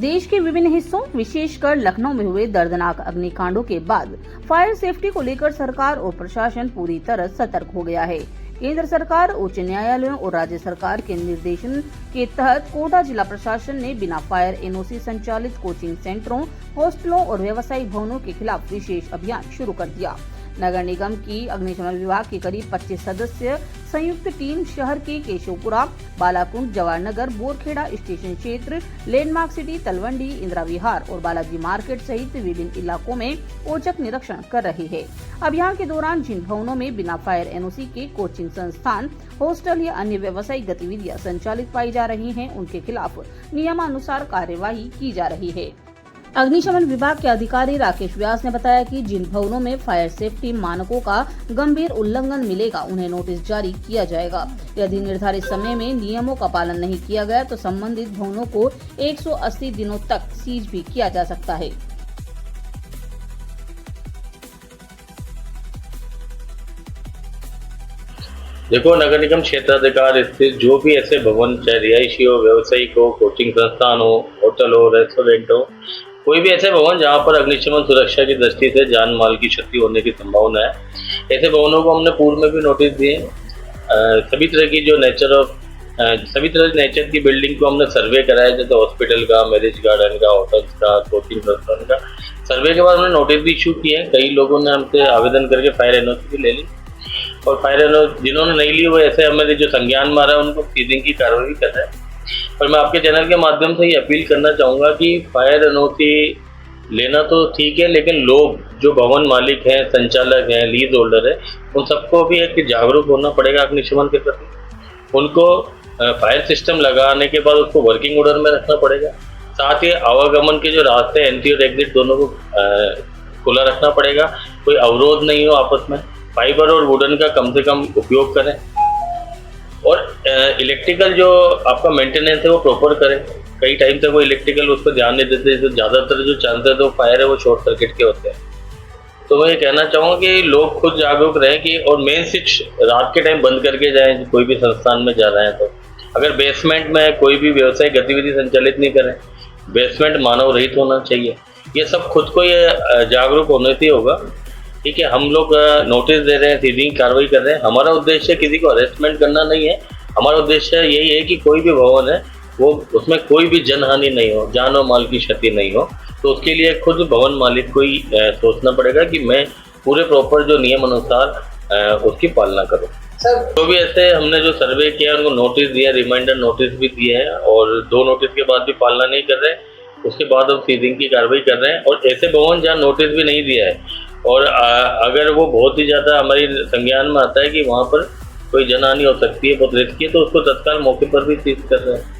देश के विभिन्न हिस्सों विशेषकर लखनऊ में हुए दर्दनाक अग्निकांडों के बाद फायर सेफ्टी को लेकर सरकार और प्रशासन पूरी तरह सतर्क हो गया है। केंद्र सरकार, उच्च न्यायालयों और राज्य सरकार के निर्देशन के तहत कोटा जिला प्रशासन ने बिना फायर एनओसी संचालित कोचिंग सेंटरों, हॉस्टलों और व्यवसायिक भवनों के खिलाफ विशेष अभियान शुरू कर दिया। नगर निगम की अग्निशमन विभाग की करीब 25 सदस्य संयुक्त टीम शहर के केशवपुरा, बालाकुंड, जवाहरनगर, बोरखेड़ा स्टेशन क्षेत्र, लैंडमार्क सिटी, तलवंडी, इंदिरा विहार और बालाजी मार्केट सहित विभिन्न इलाकों में औचक निरीक्षण कर रही है। अभियान के दौरान जिन भवनों में बिना फायर एनओसी के कोचिंग संस्थान, हॉस्टल या अन्य व्यावसायिक गतिविधियां संचालित पाई जा रही हैं, उनके खिलाफ नियमानुसार कार्यवाही की जा रही है। अग्निशमन विभाग के अधिकारी राकेश व्यास ने बताया कि जिन भवनों में फायर सेफ्टी मानकों का गंभीर उल्लंघन मिलेगा, उन्हें नोटिस जारी किया जाएगा। यदि निर्धारित समय में नियमों का पालन नहीं किया गया तो संबंधित भवनों को 180 दिनों तक सीज भी किया जा सकता है। देखो, नगर निगम क्षेत्राधिकार स्थित जो भी ऐसे भवन, चाहे रिहायशी हो, व्यवसायिक हो, कोचिंग संस्थान हो, होटल हो, रेस्टोरेंट हो, कोई भी ऐसे भवन जहां पर अग्निशमन सुरक्षा की दृष्टि से जान माल की क्षति होने की संभावना है, ऐसे भवनों को हमने पूर्व में भी नोटिस दिए। सभी तरह की जो सभी तरह नेचर की बिल्डिंग को हमने सर्वे कराया, जैसे हॉस्पिटल का, मैरिज गार्डन का, होटल्स का, कोचिंग संस्थान का। सर्वे के बाद हमने नोटिस भी इशू किए। कई लोगों ने हमसे आवेदन करके फायर एनओसी भी ले ली और फायर एनओसी जिन्होंने नहीं ली वो ऐसे हमें जो संज्ञान मारा उनको सीजिंग की कार्रवाई कर रहे हैं। पर मैं आपके चैनल के माध्यम से ये अपील करना चाहूँगा कि फायर एनओसी लेना तो ठीक है, लेकिन लोग जो भवन मालिक हैं, संचालक हैं, लीज होल्डर है, उन सबको भी एक जागरूक होना पड़ेगा अग्निशमन के प्रति। उनको फायर सिस्टम लगाने के बाद उसको वर्किंग ऑर्डर में रखना पड़ेगा। साथ ही आवागमन के जो रास्ते, एंट्री और एग्जिट दोनों को खुला रखना पड़ेगा। कोई अवरोध नहीं हो आपस में। फाइबर और वुडन का कम से कम उपयोग करें और इलेक्ट्रिकल जो आपका मेंटेनेंस है वो प्रॉपर करें। कई टाइम तक वो इलेक्ट्रिकल उस पर ध्यान नहीं देते, तो ज़्यादातर जो चांसेस है वो फायर है वो शॉर्ट सर्किट के होते हैं। तो मैं ये कहना चाहूँगा कि लोग खुद जागरूक रहें कि और मेन स्विच रात के टाइम बंद करके जाएं कोई भी संस्थान में जा रहे हैं। तो अगर बेसमेंट में कोई भी व्यवसायिक गतिविधि संचालित नहीं करें, बेसमेंट मानव रहित होना चाहिए। ये सब खुद को ये जागरूक होने से होगा। ठीक है, हम लोग नोटिस दे रहे हैं, सीधी कार्रवाई कर रहे हैं। हमारा उद्देश्य किसी को अरेस्टमेंट करना नहीं है। हमारा उद्देश्य यही है कि कोई भी भवन है वो उसमें कोई भी जनहानि नहीं हो, जान और माल की क्षति नहीं हो। तो उसके लिए खुद भवन मालिक को ही सोचना पड़ेगा कि मैं पूरे प्रॉपर जो नियम अनुसार उसकी पालना करूँ। तो भी ऐसे हमने जो सर्वे किया उनको नोटिस दिया, रिमाइंडर नोटिस भी दिए हैं और 2 नोटिस के बाद भी पालना नहीं कर रहे, उसके बाद हम सीजिंग की कार्रवाई कर रहे हैं। और ऐसे भवन जहाँ नोटिस भी नहीं दिया है और अगर वो बहुत ही ज़्यादा हमारी संज्ञान में आता है कि वहाँ पर कोई जनहानि हो सकती है, बहुत रिस्की है, तो उसको तत्काल मौके पर भी सीज कर रहे हैं।